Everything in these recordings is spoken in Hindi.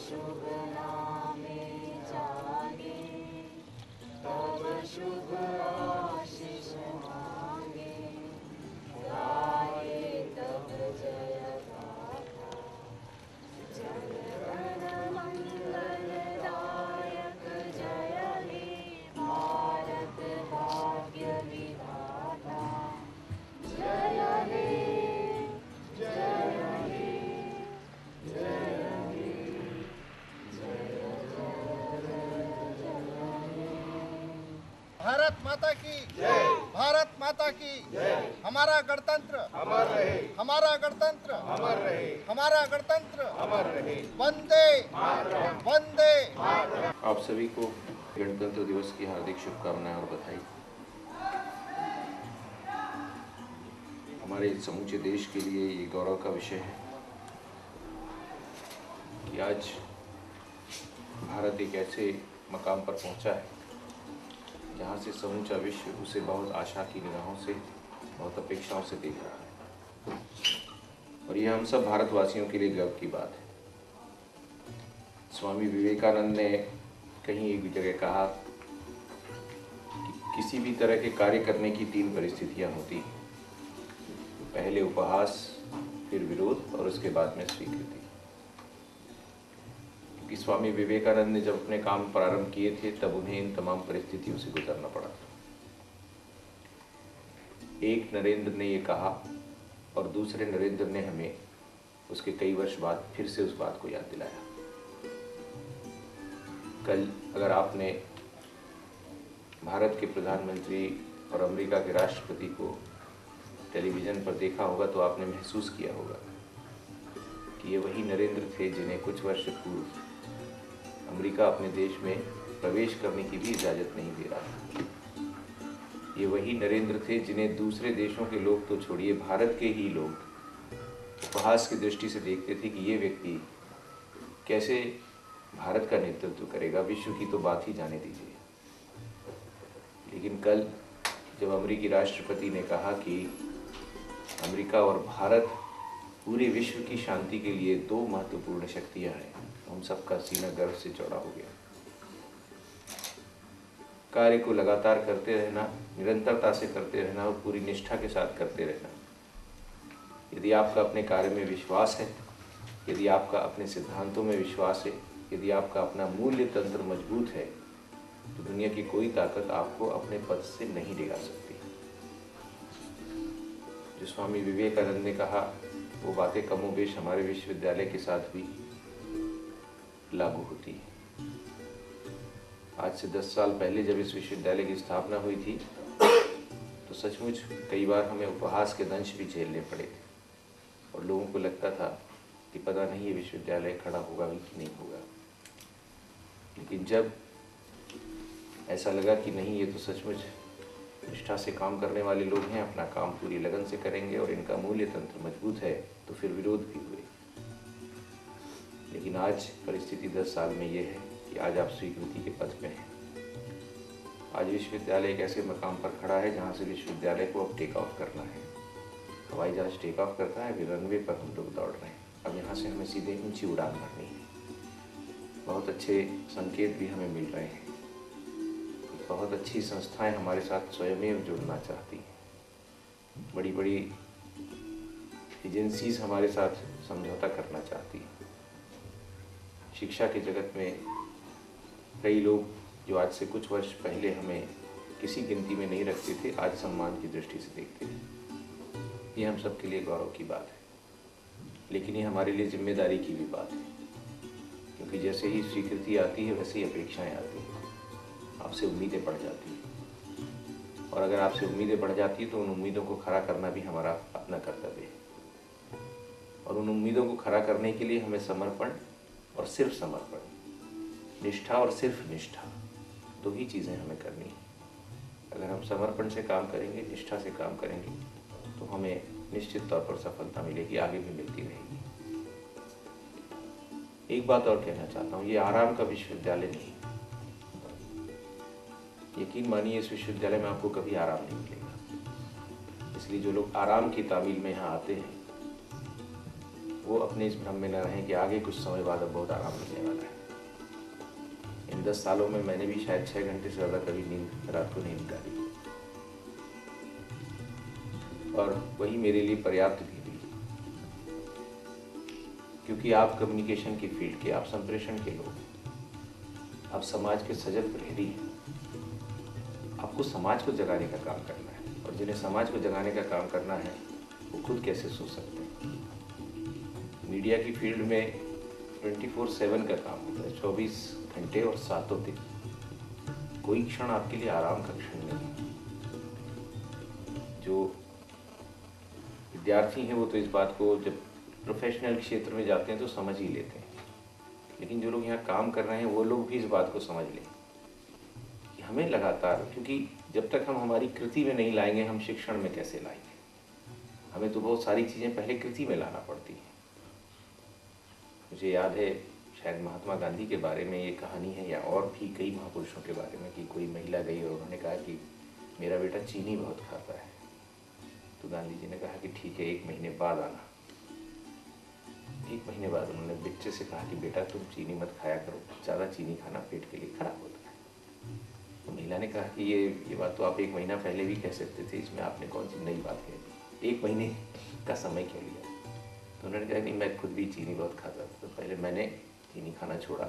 शुभ नामे जागे, तब शुभ आशीष मांगे, गाए तब जय गाथा। जन गण मंगलदायक जय हे भारत भाग्य विधाता। जय हे जय हे जय हे जय भारत माता की जय। भारत माता की जय। हमारा गणतंत्र अमर रहे, हमारा गणतंत्र अमर रहे, हमारा गणतंत्र अमर रहे। वंदे मातरम, वंदे मातरम। आप सभी को गणतंत्र दिवस की हार्दिक शुभकामनाएं और बधाई। हमारे समूचे देश के लिए ये गौरव का विषय है कि आज भारत एक ऐसे मकाम पर पहुंचा है जहां से समूचा विश्व उसे बहुत आशा की निगाहों से, बहुत अपेक्षाओं से देख रहा है। और यह हम सब भारतवासियों के लिए गर्व की बात है। स्वामी विवेकानंद ने कहीं एक जगह कहा कि किसी भी तरह के कार्य करने की 3 परिस्थितियां होती हैं, पहले उपहास, फिर विरोध और उसके बाद में स्वीकृति। क्योंकि स्वामी विवेकानंद ने जब अपने काम प्रारंभ किए थे तब उन्हें इन तमाम परिस्थितियों से गुजरना पड़ा था। एक नरेंद्र ने ये कहा और दूसरे नरेंद्र ने हमें उसके कई वर्ष बाद फिर से उस बात को याद दिलाया। कल अगर आपने भारत के प्रधानमंत्री और अमेरिका के राष्ट्रपति को टेलीविज़न पर देखा होगा तो आपने महसूस किया होगा कि ये वही नरेंद्र थे जिन्हें कुछ वर्ष पूर्व अमेरिका अपने देश में प्रवेश करने की भी इजाज़त नहीं दे रहा था। ये वही नरेंद्र थे जिन्हें दूसरे देशों के लोग तो छोड़िए, भारत के ही लोग उपहास की दृष्टि से देखते थे कि ये व्यक्ति कैसे भारत का नेतृत्व करेगा, विश्व की तो बात ही जाने दीजिए। लेकिन कल जब अमेरिकी राष्ट्रपति ने कहा कि अमेरिका और भारत पूरे विश्व की शांति के लिए 2 महत्वपूर्ण शक्तियां हैं, हम सबका सीना गर्व से चौड़ा हो गया। कार्य को लगातार करते रहना, निरंतरता से करते रहना और पूरी निष्ठा के साथ करते रहना। यदि आपका अपने कार्य में विश्वास है, यदि आपका अपने सिद्धांतों में विश्वास है, यदि आपका अपना मूल्य तंत्र मजबूत है, तो दुनिया की कोई ताकत आपको अपने पद से नहीं डिगा सकती। जो स्वामी विवेकानंद ने कहा वो बातें कमोबेश हमारे विश्वविद्यालय के साथ भी लागू होती है। आज से 10 साल पहले जब इस विश्वविद्यालय की स्थापना हुई थी तो सचमुच कई बार हमें उपहास के दंश भी झेलने पड़े थे और लोगों को लगता था कि पता नहीं ये विश्वविद्यालय खड़ा होगा भी कि नहीं होगा। लेकिन जब ऐसा लगा कि नहीं, ये तो सचमुच निष्ठा से काम करने वाले लोग हैं, अपना काम पूरी लगन से करेंगे और इनका मूल्य तंत्र मजबूत है, तो फिर विरोध भी हुए। लेकिन आज परिस्थिति 10 साल में ये है कि आज आप स्वीकृति के पथ पे हैं। आज विश्वविद्यालय एक ऐसे मकाम पर खड़ा है जहाँ से विश्वविद्यालय को अब टेक ऑफ करना है। हवाई जहाज टेक ऑफ करता है, अभी रनवे पर हम लोग दौड़ रहे हैं। अब यहाँ से हमें सीधे ऊंची उड़ान भरनी है। बहुत अच्छे संकेत भी हमें मिल रहे हैं। बहुत अच्छी संस्थाएं हमारे साथ स्वयमेव जुड़ना चाहती हैं। बड़ी बड़ी एजेंसीज हमारे साथ समझौता करना चाहती हैं। शिक्षा के जगत में कई लोग जो आज से कुछ वर्ष पहले हमें किसी गिनती में नहीं रखते थे, आज सम्मान की दृष्टि से देखते हैं। ये हम सब के लिए गौरव की बात है, लेकिन ये हमारे लिए जिम्मेदारी की भी बात है, क्योंकि जैसे ही स्वीकृति आती है वैसे ही अपेक्षाएं आती हैं, आपसे उम्मीदें बढ़ जाती हैं। और अगर आपसे उम्मीदें बढ़ जाती हैं तो उन उम्मीदों को खरा करना भी हमारा अपना कर्तव्य है। और उन उम्मीदों को खरा करने के लिए हमें समर्पण और सिर्फ समर्पण, निष्ठा और सिर्फ निष्ठा, 2 ही चीज़ें हमें करनी है। अगर हम समर्पण से काम करेंगे, निष्ठा से काम करेंगे, तो हमें निश्चित तौर पर सफलता मिलेगी, आगे भी मिलती रहेगी। एक बात और कहना चाहता हूँ, ये आराम का विश्वविद्यालय नहीं। यकीन मानिए इस विश्वविद्यालय में आपको कभी आराम नहीं मिलेगा। इसलिए जो लोग आराम की तामील में यहाँ आते हैं वो अपने इस भ्रम में न रहें कि आगे कुछ समय बाद अब बहुत आराम मिलने वाला है। इन 10 सालों में मैंने भी शायद 6 घंटे से ज़्यादा कभी नींद रात को नहीं निकाली, और वही मेरे लिए पर्याप्त भी हुई, क्योंकि आप कम्युनिकेशन की फील्ड के, आप संप्रेषण के लोग, आप समाज के सजग प्रहरी हैं। आपको समाज को जगाने का काम करना है, और जिन्हें समाज को जगाने का काम करना है वो खुद कैसे सोच सकते हैं। मीडिया की फील्ड में 24/7 का काम होता है, 24 घंटे और 7 दिन। कोई क्षण आपके लिए आराम का क्षण नहीं। जो विद्यार्थी हैं वो तो इस बात को जब प्रोफेशनल क्षेत्र में जाते हैं तो समझ ही लेते हैं, लेकिन जो लोग यहाँ काम कर रहे हैं वो लोग भी इस बात को समझ लें कि हमें लगातार, क्योंकि जब तक हम हमारी कृति में नहीं लाएंगे हम शिक्षण में कैसे लाएंगे। हमें तो बहुत सारी चीज़ें पहले कृति में लाना पड़ती हैं। मुझे याद है शायद महात्मा गांधी के बारे में ये कहानी है, या और भी कई महापुरुषों के बारे में, कि कोई महिला गई और उन्होंने कहा कि मेरा बेटा चीनी बहुत खाता है। तो गांधी जी ने कहा कि ठीक है, 1 महीने बाद आना। 1 महीने बाद उन्होंने बच्चे से कहा कि बेटा तुम चीनी मत खाया करो, ज़्यादा चीनी खाना पेट के लिए खराब होता है। तो महिला ने कहा कि ये बात तो आप 1 महीना पहले भी कह सकते थे, इसमें आपने कौन सी नई बात कह दी, 1 महीने का समय क्यों लिया। तो उन्होंने कहा नहीं, मैं खुद भी चीनी बहुत खाता था, तो पहले मैंने चीनी खाना छोड़ा,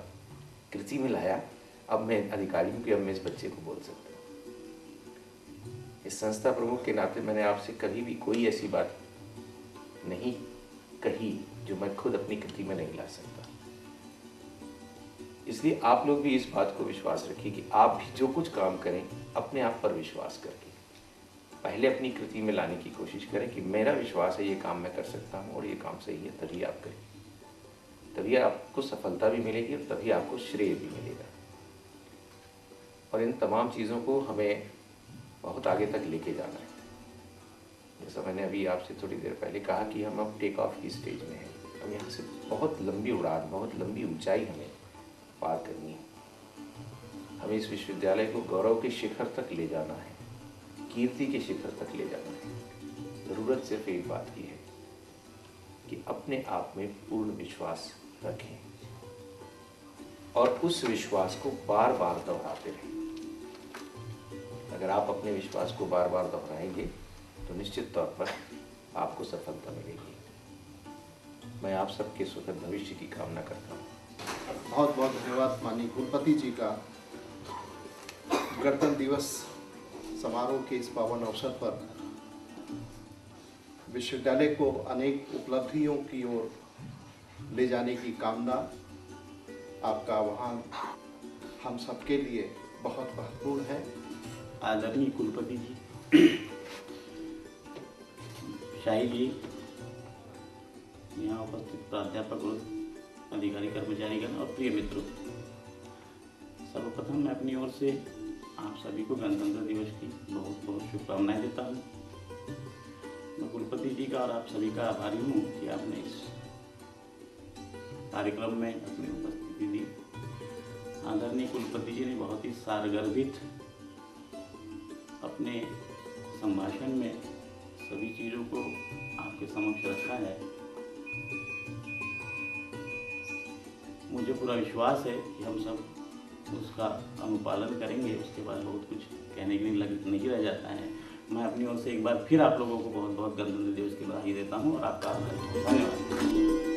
कृषि में लाया, अब मैं अधिकारी हूँ कि अब मैं इस बच्चे को बोल सकता हूँ। इस संस्था प्रमुख के नाते मैंने आपसे कभी भी कोई ऐसी बात नहीं कही जो मैं खुद अपनी कृति में नहीं ला सकता। इसलिए आप लोग भी इस बात को विश्वास रखिए कि आप भी जो कुछ काम करें अपने आप पर विश्वास करके पहले अपनी कृति में लाने की कोशिश करें कि मेरा विश्वास है ये काम मैं कर सकता हूँ और ये काम सही है, तभी आप करें। तभी आपको सफलता भी मिलेगी और तभी आपको श्रेय भी मिलेगा। और इन तमाम चीज़ों को हमें बहुत आगे तक लेके जाना है। जैसा मैंने अभी आपसे थोड़ी देर पहले कहा कि हम अब टेक ऑफ की स्टेज में हैं। हम यहाँ से बहुत लंबी उड़ान, बहुत लंबी ऊंचाई हमें पार करनी है। हमें इस विश्वविद्यालय को गौरव के शिखर तक ले जाना है, कीर्ति के शिखर तक ले जाना है। ज़रूरत सिर्फ एक बात की है कि अपने आप में पूर्ण विश्वास रखें और उस विश्वास को बार बार दोहराते रहें। अगर आप अपने विश्वास को बार बार दोहराएंगे तो निश्चित तौर पर आपको सफलता मिलेगी। मैं आप सबके सुखद भविष्य की कामना करता हूँ। बहुत बहुत धन्यवाद माननीय कुलपति जी का। गणतंत्र दिवस समारोह के इस पावन अवसर पर विश्वविद्यालय को अनेक उपलब्धियों की ओर ले जाने की कामना आपका आह्वान हम सबके लिए बहुत महत्वपूर्ण है। आदरणीय कुलपति जी, शाही जी, यहाँ उपस्थित प्राध्यापक और अधिकारी कर्मचारीगण और प्रिय मित्रों, सर्वप्रथम मैं अपनी ओर से आप सभी को गणतंत्र दिवस की बहुत बहुत शुभकामनाएं देता हूँ। मैं कुलपति जी का और आप सभी का आभारी हूँ कि आपने इस कार्यक्रम में अपनी उपस्थिति दी। आदरणीय कुलपति जी ने बहुत ही सारगर्भित अपने संभाषण में सभी चीज़ों को आपके समक्ष रखा है। मुझे पूरा विश्वास है कि हम सब उसका अनुपालन करेंगे। उसके बाद बहुत कुछ कहने के लिए नहीं रह जाता है। मैं अपनी ओर से एक बार फिर आप लोगों को बहुत बहुत गणतंत्र दिवस की बधाई देता हूँ और आपका धन्यवाद।